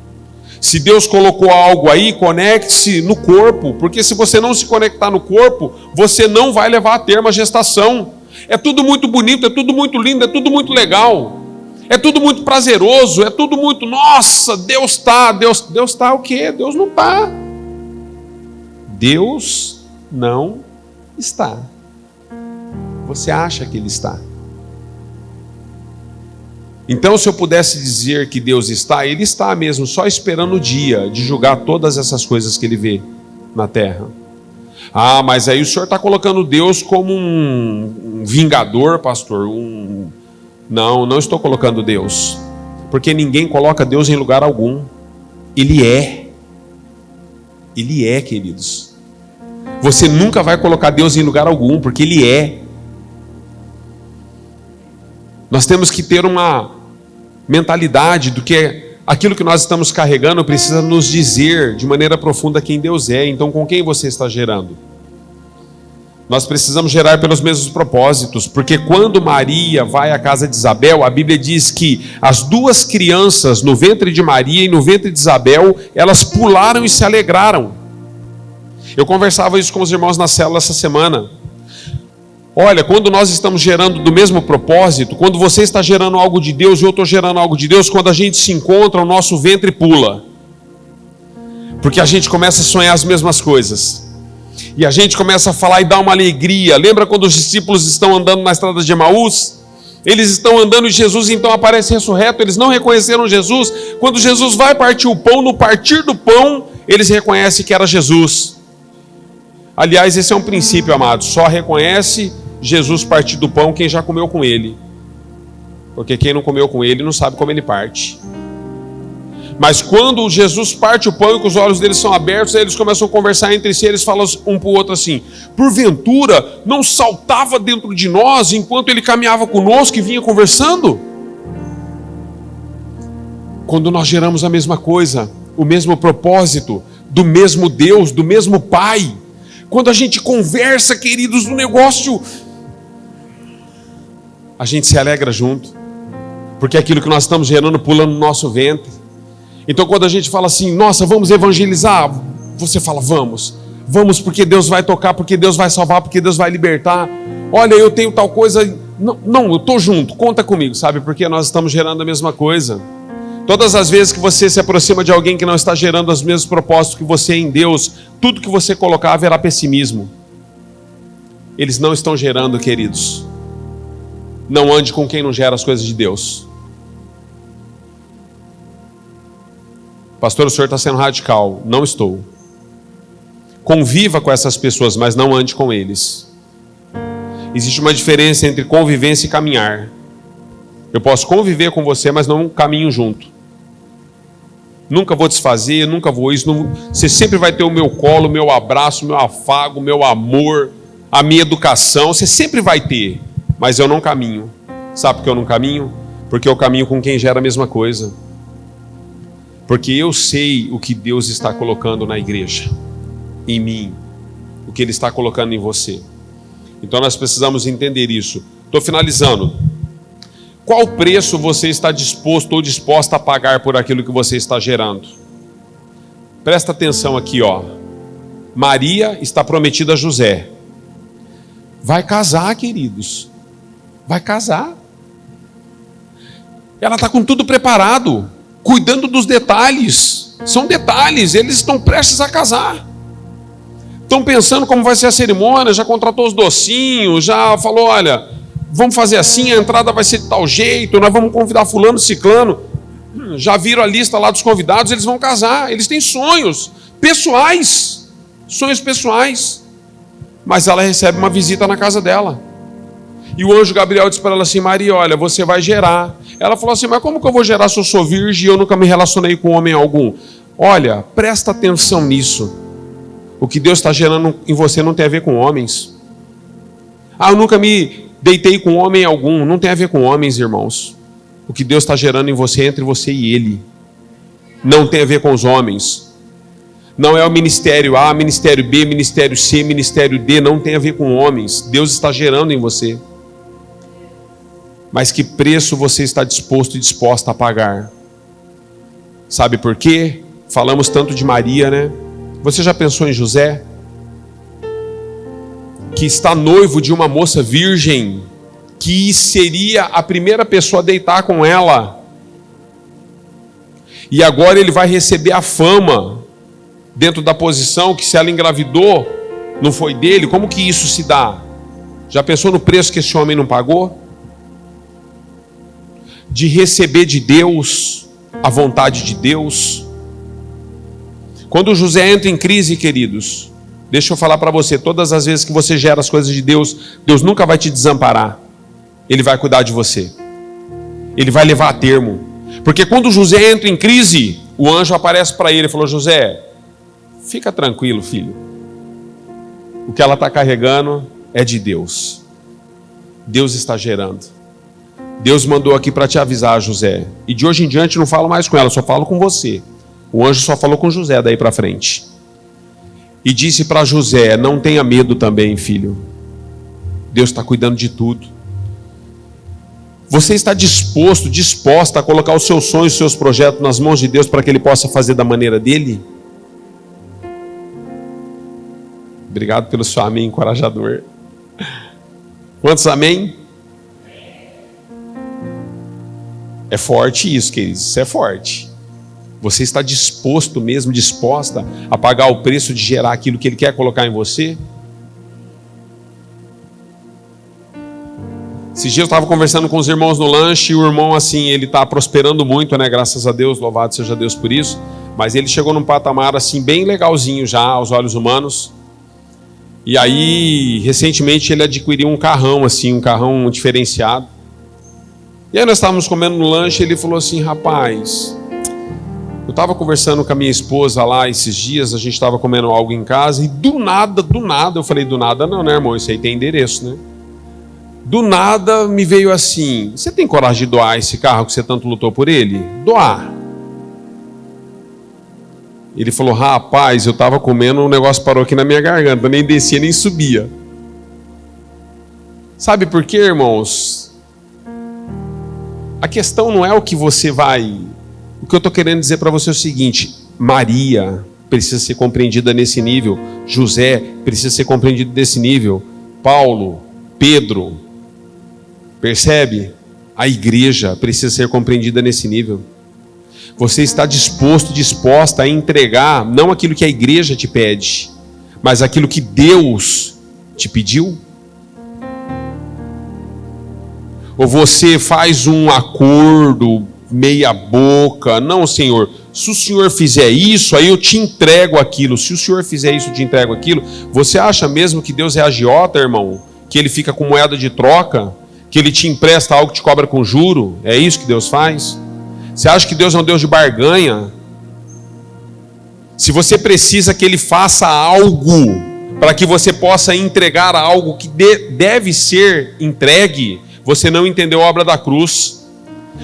Se Deus colocou algo aí, conecte-se no corpo, porque se você não se conectar no corpo, você não vai levar a termo a gestação. É tudo muito bonito, é tudo muito lindo, é tudo muito legal. É tudo muito prazeroso, é tudo muito, nossa, Deus está o quê? Deus não está. Deus não está. Você acha que Ele está? Então, se eu pudesse dizer que Deus está, Ele está mesmo, só esperando o dia de julgar todas essas coisas que Ele vê na terra. Ah, mas aí o senhor está colocando Deus como um vingador, pastor, Não estou colocando Deus, porque ninguém coloca Deus em lugar algum. Ele é, queridos. Você nunca vai colocar Deus em lugar algum, porque Ele é. Nós temos que ter uma mentalidade do que aquilo que nós estamos carregando precisa nos dizer de maneira profunda quem Deus é. Então, com quem você está gerando? Nós precisamos gerar pelos mesmos propósitos, porque quando Maria vai à casa de Isabel, a Bíblia diz que as duas crianças no ventre de Maria e no ventre de Isabel, elas pularam e se alegraram. Eu conversava isso com os irmãos na célula essa semana. Olha, quando nós estamos gerando do mesmo propósito, quando você está gerando algo de Deus e eu estou gerando algo de Deus, quando a gente se encontra, o nosso ventre pula. Porque a gente começa a sonhar as mesmas coisas. E a gente começa a falar e dar uma alegria. Lembra quando os discípulos estão andando na estrada de Emaús? Eles estão andando e Jesus então aparece ressurreto. Eles não reconheceram Jesus. Quando Jesus vai partir o pão, no partir do pão, eles reconhecem que era Jesus. Aliás, esse é um princípio, amados. Só reconhece Jesus partir do pão quem já comeu com ele. Porque quem não comeu com ele não sabe como ele parte. Mas quando Jesus parte o pão e que os olhos deles são abertos, aí eles começam a conversar entre si, eles falam um para o outro assim: porventura não saltava dentro de nós enquanto ele caminhava conosco e vinha conversando? Quando nós geramos a mesma coisa, o mesmo propósito, do mesmo Deus, do mesmo Pai, quando a gente conversa, queridos, no negócio, a gente se alegra junto, porque aquilo que nós estamos gerando pula no nosso ventre. Então quando a gente fala assim, nossa, vamos evangelizar, você fala, vamos porque Deus vai tocar, porque Deus vai salvar, porque Deus vai libertar. Olha, eu tenho tal coisa, não, eu estou junto, conta comigo, sabe? Porque nós estamos gerando a mesma coisa. Todas as vezes que você se aproxima de alguém que não está gerando os mesmos propósitos que você em Deus, tudo que você colocar haverá pessimismo. Eles não estão gerando, queridos. Não ande com quem não gera as coisas de Deus. Pastor, o senhor está sendo radical. Não estou. Conviva com essas pessoas, mas não ande com eles. Existe uma diferença entre convivência e caminhar. Eu posso conviver com você, mas não caminho junto. Nunca vou desfazer, nunca vou isso. Você sempre vai ter o meu colo, o meu abraço, o meu afago, o meu amor, a minha educação. Você sempre vai ter, mas eu não caminho. Sabe por que eu não caminho? Porque eu caminho com quem gera a mesma coisa. Porque eu sei o que Deus está colocando na igreja, em mim, o que Ele está colocando em você. Então nós precisamos entender isso. Estou finalizando. Qual preço você está disposto ou disposta a pagar por aquilo que você está gerando? Presta atenção aqui, ó. Maria está prometida a José. Vai casar, queridos. Vai casar. Ela está com tudo preparado, cuidando dos detalhes. São detalhes, eles estão prestes a casar. Estão pensando como vai ser a cerimônia, já contratou os docinhos, já falou, olha, vamos fazer assim, a entrada vai ser de tal jeito, nós vamos convidar fulano, ciclano. Já viram a lista lá dos convidados, eles vão casar. Eles têm sonhos pessoais, mas ela recebe uma visita na casa dela. E o anjo Gabriel disse para ela assim, Maria, olha, você vai gerar. Ela falou assim, mas como que eu vou gerar se eu sou virgem e eu nunca me relacionei com homem algum? Olha, presta atenção nisso. O que Deus está gerando em você não tem a ver com homens. Eu nunca me deitei com homem algum. Não tem a ver com homens, irmãos. O que Deus está gerando em você é entre você e Ele. Não tem a ver com os homens. Não é o ministério A, ministério B, ministério C, ministério D. Não tem a ver com homens. Deus está gerando em você. Mas que preço você está disposto e disposta a pagar? Sabe por quê? Falamos tanto de Maria, né? Você já pensou em José? Que está noivo de uma moça virgem, que seria a primeira pessoa a deitar com ela. E agora ele vai receber a fama, dentro da posição que se ela engravidou, não foi dele. Como que isso se dá? Já pensou no preço que esse homem não pagou? De receber de Deus a vontade de Deus. Quando José entra em crise, queridos, deixa eu falar para você, todas as vezes que você gera as coisas de Deus, Deus nunca vai te desamparar. Ele vai cuidar de você. Ele vai levar a termo. Porque quando José entra em crise, o anjo aparece para ele e falou, José, fica tranquilo, filho. O que ela está carregando é de Deus. Deus está gerando. Deus mandou aqui para te avisar, José. E de hoje em diante não falo mais com ela, só falo com você. O anjo só falou com José daí para frente. E disse para José, não tenha medo também, filho. Deus está cuidando de tudo. Você está disposta a colocar os seus sonhos, os seus projetos nas mãos de Deus para que Ele possa fazer da maneira dele? Obrigado pelo seu amém encorajador. Quantos amém? É forte isso, queridos. Isso é forte. Você está disposto mesmo, disposta a pagar o preço de gerar aquilo que Ele quer colocar em você? Esses dias eu estava conversando com os irmãos no lanche e o irmão, assim, ele está prosperando muito, né? Graças a Deus, louvado seja Deus por isso. Mas ele chegou num patamar, assim, bem legalzinho já, aos olhos humanos. E aí, recentemente, ele adquiriu um carrão, assim, um carrão diferenciado. E aí nós estávamos comendo no lanche e ele falou assim, rapaz, eu estava conversando com a minha esposa lá esses dias, a gente estava comendo algo em casa e do nada, eu falei, do nada não, né, irmão? Isso aí tem endereço, né? Do nada me veio assim, você tem coragem de doar esse carro que você tanto lutou por ele? Doar. Ele falou, rapaz, eu estava comendo, um negócio parou aqui na minha garganta, nem descia, nem subia. Sabe por quê, irmãos? A questão não é o que você vai... O que eu estou querendo dizer para você é o seguinte, Maria precisa ser compreendida nesse nível, José precisa ser compreendido nesse nível, Paulo, Pedro, percebe? A igreja precisa ser compreendida nesse nível. Você está disposta a entregar não aquilo que a igreja te pede, mas aquilo que Deus te pediu? Ou você faz um acordo meia boca? Não, Senhor, se o Senhor fizer isso, aí eu te entrego aquilo. Se o Senhor fizer isso, eu te entrego aquilo. Você acha mesmo que Deus é agiota, irmão? Que Ele fica com moeda de troca? Que Ele te empresta algo que te cobra com juro? É isso que Deus faz? Você acha que Deus é um Deus de barganha? Se você precisa que Ele faça algo para que você possa entregar algo que deve ser entregue, você não entendeu a obra da cruz.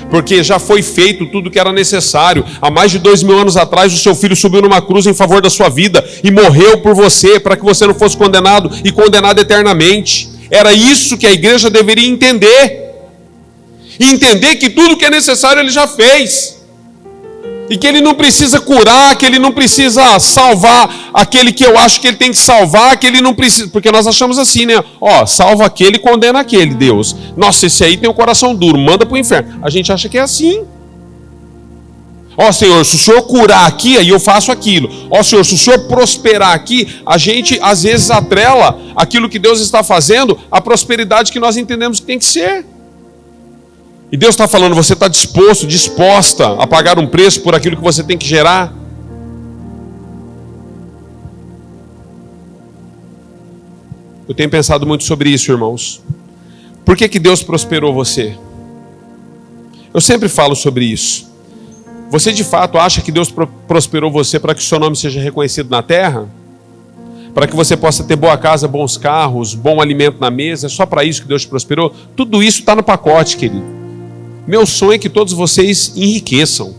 Porque já foi feito tudo o que era necessário. Há mais de 2000 anos atrás, o seu filho subiu numa cruz em favor da sua vida e morreu por você, para que você não fosse condenado e condenado eternamente. Era isso que a igreja deveria entender. E entender que tudo que é necessário Ele já fez. E que Ele não precisa curar, que Ele não precisa salvar aquele que eu acho que Ele tem que salvar, que Ele não precisa... Porque nós achamos assim, né? Ó, salva aquele e condena aquele, Deus. Nossa, esse aí tem o coração duro, manda para o inferno. A gente acha que é assim. Ó, Senhor, se o Senhor curar aqui, aí eu faço aquilo. Ó, Senhor, se o Senhor prosperar aqui, a gente às vezes atrela aquilo que Deus está fazendo à prosperidade que nós entendemos que tem que ser. E Deus está falando, você está disposto, disposta a pagar um preço por aquilo que você tem que gerar? Eu tenho pensado muito sobre isso, irmãos. Por que Deus prosperou você? Eu sempre falo sobre isso. Você de fato acha que Deus prosperou você para que o seu nome seja reconhecido na terra? Para que você possa ter boa casa, bons carros, bom alimento na mesa? É só para isso que Deus te prosperou? Tudo isso está no pacote, querido. Meu sonho é que todos vocês enriqueçam.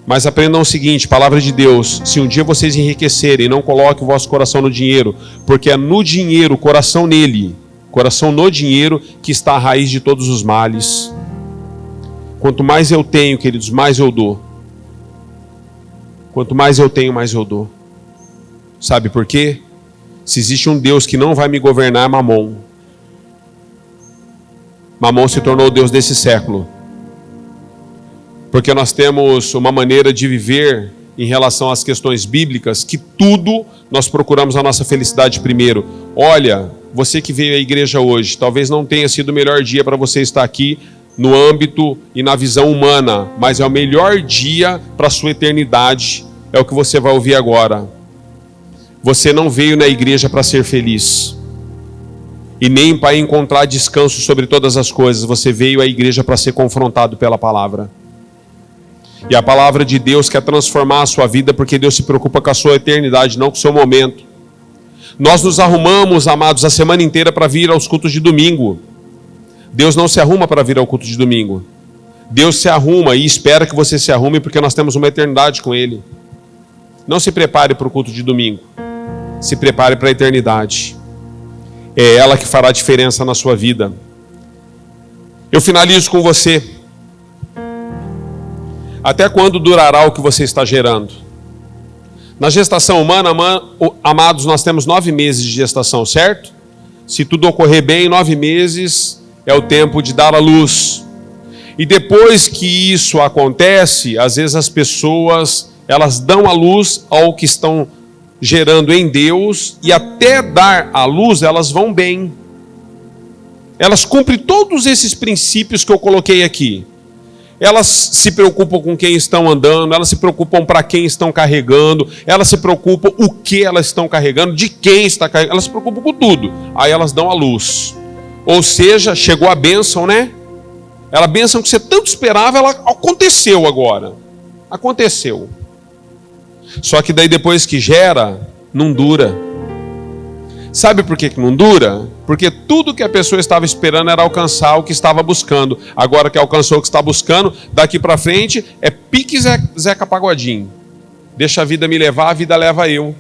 Mas aprendam o seguinte, palavra de Deus, se um dia vocês enriquecerem, não coloquem o vosso coração no dinheiro, porque é no dinheiro, coração nele, coração no dinheiro, que está a raiz de todos os males. Quanto mais eu tenho, queridos, mais eu dou. Quanto mais eu tenho, mais eu dou. Sabe por quê? Se existe um Deus que não vai me governar, é Mamon. Mamon se tornou o Deus desse século. Porque nós temos uma maneira de viver em relação às questões bíblicas, que tudo nós procuramos a nossa felicidade primeiro. Olha, você que veio à igreja hoje, talvez não tenha sido o melhor dia para você estar aqui no âmbito e na visão humana, mas é o melhor dia para a sua eternidade, é o que você vai ouvir agora. Você não veio na igreja para ser feliz. E nem para encontrar descanso sobre todas as coisas. Você veio à igreja para ser confrontado pela palavra. E a palavra de Deus quer transformar a sua vida, porque Deus se preocupa com a sua eternidade, não com o seu momento. Nós nos arrumamos, amados, a semana inteira para vir aos cultos de domingo. Deus não se arruma para vir ao culto de domingo. Deus se arruma e espera que você se arrume, porque nós temos uma eternidade com Ele. Não se prepare para o culto de domingo. Se prepare para a eternidade. É ela que fará a diferença na sua vida. Eu finalizo com você. Até quando durará o que você está gerando? Na gestação humana, amados, nós temos 9 meses de gestação, certo? Se tudo ocorrer bem, 9 meses é o tempo de dar à luz. E depois que isso acontece, às vezes as pessoas, elas dão à luz ao que estão gerando em Deus, e até dar à luz elas vão bem. Elas cumprem todos esses princípios que eu coloquei aqui. Elas se preocupam com quem estão andando, elas se preocupam para quem estão carregando, elas se preocupam o que elas estão carregando, de quem está carregando, elas se preocupam com tudo. Aí elas dão à luz. Ou seja, chegou a bênção, né? A bênção que você tanto esperava, ela aconteceu agora. Aconteceu. Só que daí depois que gera, não dura. Sabe por que não dura? Porque tudo que a pessoa estava esperando era alcançar o que estava buscando. Agora que alcançou o que está buscando, daqui para frente é pique Zeca Pagodinho. Deixa a vida me levar, a vida leva eu.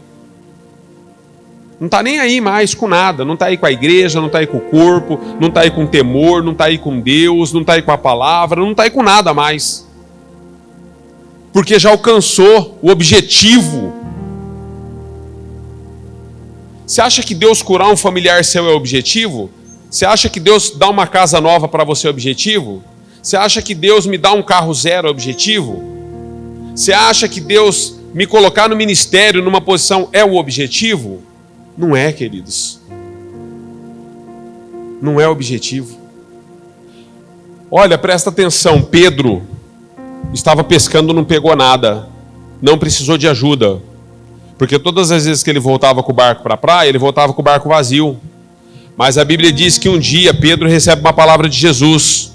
Não está nem aí mais com nada. Não está aí com a igreja, não está aí com o corpo, não está aí com o temor, não está aí com Deus, não está aí com a palavra, não está aí com nada mais. Porque já alcançou o objetivo. Você acha que Deus curar um familiar seu é objetivo? Você acha que Deus dar uma casa nova para você é objetivo? Você acha que Deus me dar um carro zero é objetivo? Você acha que Deus me colocar no ministério, numa posição, é o objetivo? Não é, queridos. Não é objetivo. Olha, presta atenção, Pedro estava pescando, não pegou nada, não precisou de ajuda, porque todas as vezes que ele voltava com o barco para a praia, ele voltava com o barco vazio. Mas a Bíblia diz que um dia Pedro recebe uma palavra de Jesus,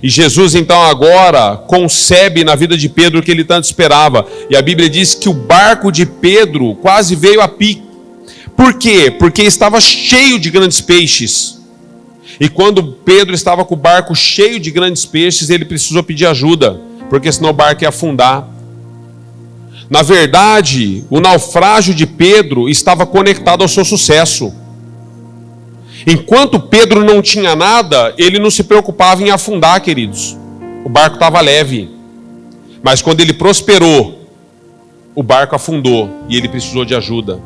e Jesus então agora concebe na vida de Pedro o que ele tanto esperava, e a Bíblia diz que o barco de Pedro quase veio a pique. Por quê? Porque estava cheio de grandes peixes. E quando Pedro estava com o barco cheio de grandes peixes, ele precisou pedir ajuda, porque senão o barco ia afundar. Na verdade, o naufrágio de Pedro estava conectado ao seu sucesso. Enquanto Pedro não tinha nada, ele não se preocupava em afundar, queridos. O barco estava leve. Mas quando ele prosperou, o barco afundou e ele precisou de ajuda.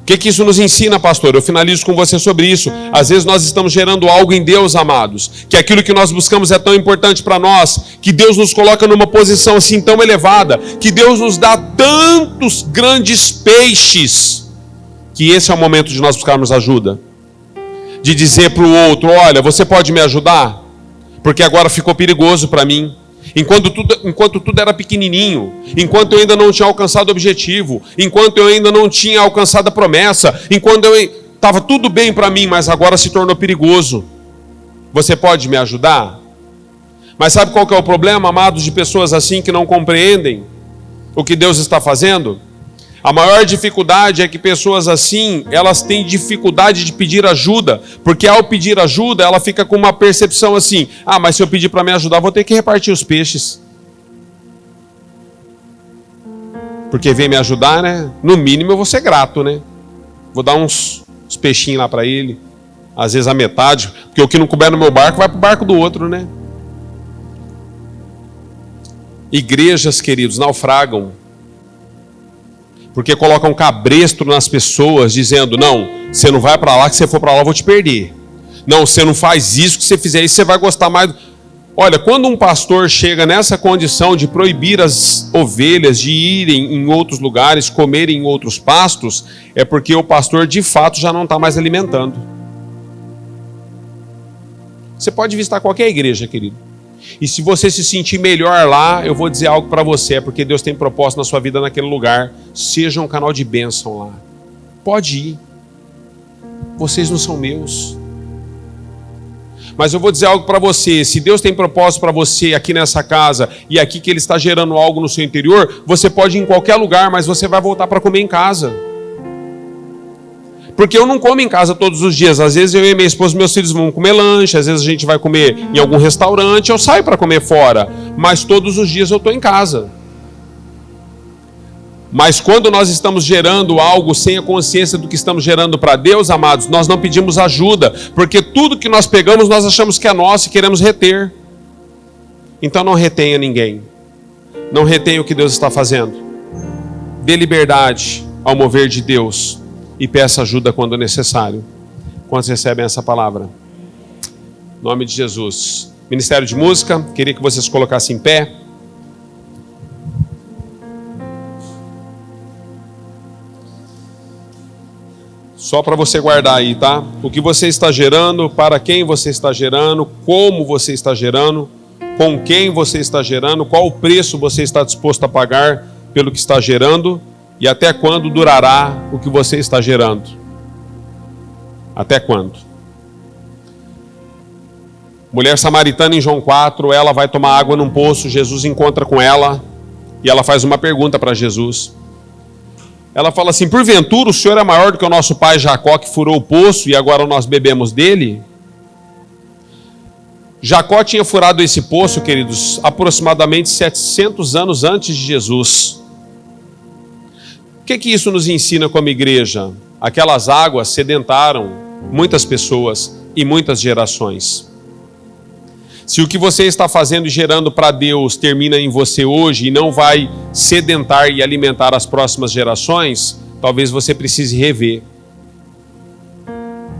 O que isso nos ensina, pastor? Eu finalizo com você sobre isso. Às vezes nós estamos gerando algo em Deus, amados, que aquilo que nós buscamos é tão importante para nós, que Deus nos coloca numa posição assim tão elevada, que Deus nos dá tantos grandes peixes, que esse é o momento de nós buscarmos ajuda. De dizer para o outro, olha, você pode me ajudar? Porque agora ficou perigoso para mim. Enquanto tudo era pequenininho, enquanto eu ainda não tinha alcançado o objetivo, enquanto eu ainda não tinha alcançado a promessa, enquanto estava tudo bem para mim, mas agora se tornou perigoso. Você pode me ajudar? Mas sabe qual que é o problema, amados, de pessoas assim que não compreendem o que Deus está fazendo? A maior dificuldade é que pessoas assim, elas têm dificuldade de pedir ajuda, porque ao pedir ajuda, ela fica com uma percepção assim, mas se eu pedir para me ajudar, vou ter que repartir os peixes. Porque vem me ajudar, né? No mínimo eu vou ser grato, né? Vou dar uns peixinhos lá para ele, às vezes a metade, porque o que não couber no meu barco vai para o barco do outro, né? Igrejas, queridos, naufragam, porque colocam cabresto nas pessoas, dizendo, não, você não vai para lá, que se você for para lá eu vou te perder. Não, você não faz isso, que se você fizer isso você vai gostar mais. Olha, quando um pastor chega nessa condição de proibir as ovelhas de irem em outros lugares, comerem em outros pastos, é porque o pastor de fato já não está mais alimentando. Você pode visitar qualquer igreja, querido. E se você se sentir melhor lá, eu vou dizer algo para você, é porque Deus tem propósito na sua vida naquele lugar. Seja um canal de bênção lá. Pode ir. Vocês não são meus. Mas eu vou dizer algo para você, se Deus tem propósito para você aqui nessa casa, e aqui que Ele está gerando algo no seu interior, você pode ir em qualquer lugar, mas você vai voltar para comer em casa. Porque eu não como em casa todos os dias. Às vezes eu e minha esposa e meus filhos vão comer lanche, às vezes a gente vai comer em algum restaurante, eu saio para comer fora. Mas todos os dias eu estou em casa. Mas quando nós estamos gerando algo sem a consciência do que estamos gerando para Deus, amados, nós não pedimos ajuda. Porque tudo que nós pegamos, nós achamos que é nosso e queremos reter. Então não retenha ninguém. Não retenha o que Deus está fazendo. Dê liberdade ao mover de Deus. E peça ajuda quando necessário. Quantos recebem essa palavra? Em nome de Jesus. Ministério de Música, queria que vocês colocassem em pé. Só para você guardar aí, tá? O que você está gerando, para quem você está gerando, como você está gerando, com quem você está gerando, qual o preço você está disposto a pagar pelo que está gerando. E até quando durará o que você está gerando? Até quando? Mulher samaritana em João 4, ela vai tomar água num poço, Jesus encontra com ela e ela faz uma pergunta para Jesus. Ela fala assim, porventura o Senhor é maior do que o nosso pai Jacó que furou o poço e agora nós bebemos dele? Jacó tinha furado esse poço, queridos, aproximadamente 700 anos antes de Jesus. O que isso nos ensina como igreja? Aquelas águas sedentaram muitas pessoas e muitas gerações. Se o que você está fazendo e gerando para Deus termina em você hoje e não vai sedentar e alimentar as próximas gerações, talvez você precise rever.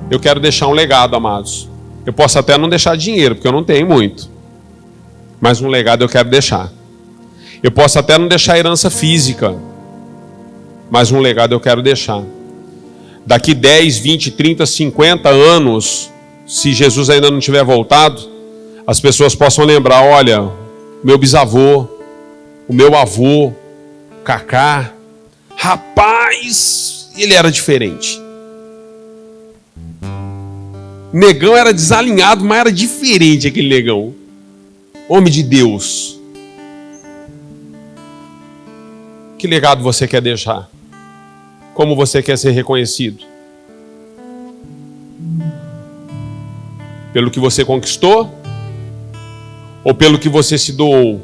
Eu quero deixar um legado, amados. Eu posso até não deixar dinheiro, porque eu não tenho muito. Mas um legado eu quero deixar. Eu posso até não deixar herança física, mas um legado eu quero deixar. Daqui 10, 20, 30, 50 anos, se Jesus ainda não tiver voltado, as pessoas possam lembrar, olha, meu bisavô, o meu avô, Cacá, rapaz, ele era diferente. Negão era desalinhado, mas era diferente aquele negão. Homem de Deus. Que legado você quer deixar? Como você quer ser reconhecido? Pelo que você conquistou? Ou pelo que você se doou?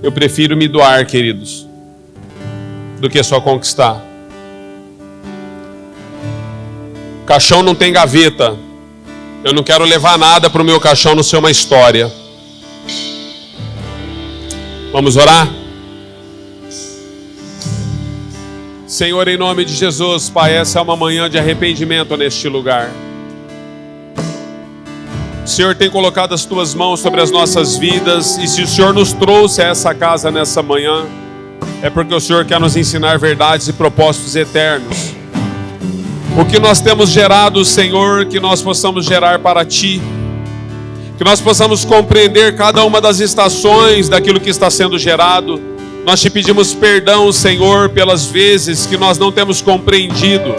Eu prefiro me doar, queridos, do que só conquistar. Caixão não tem gaveta. Eu não quero levar nada para o meu caixão não ser uma história. Vamos orar? Senhor, em nome de Jesus, Pai, essa é uma manhã de arrependimento neste lugar. O Senhor tem colocado as Tuas mãos sobre as nossas vidas, e se o Senhor nos trouxe a essa casa nessa manhã, é porque o Senhor quer nos ensinar verdades e propósitos eternos. O que nós temos gerado, Senhor, que nós possamos gerar para Ti, que nós possamos compreender cada uma das estações daquilo que está sendo gerado. Nós Te pedimos perdão, Senhor, pelas vezes que nós não temos compreendido.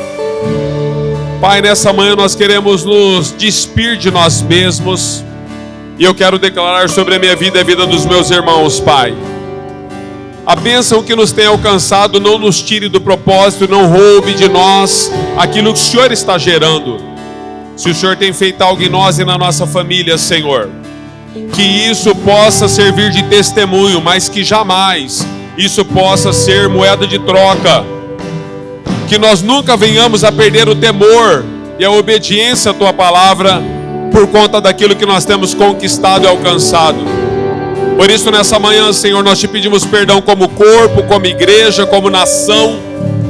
Pai, nessa manhã nós queremos nos despir de nós mesmos, e eu quero declarar sobre a minha vida e a vida dos meus irmãos, Pai. A bênção que nos tem alcançado não nos tire do propósito, não roube de nós aquilo que o Senhor está gerando. Se o Senhor tem feito algo em nós e na nossa família, Senhor, que isso possa servir de testemunho, mas que jamais isso possa ser moeda de troca. Que nós nunca venhamos a perder o temor e a obediência à Tua palavra por conta daquilo que nós temos conquistado e alcançado. Por isso, nessa manhã, Senhor, nós Te pedimos perdão como corpo, como igreja, como nação,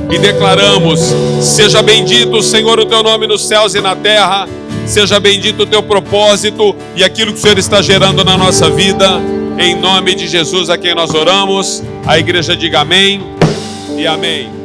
e declaramos: seja bendito, Senhor, o Teu nome nos céus e na terra, seja bendito o Teu propósito e aquilo que o Senhor está gerando na nossa vida, em nome de Jesus, a quem nós oramos. A igreja diga amém e amém.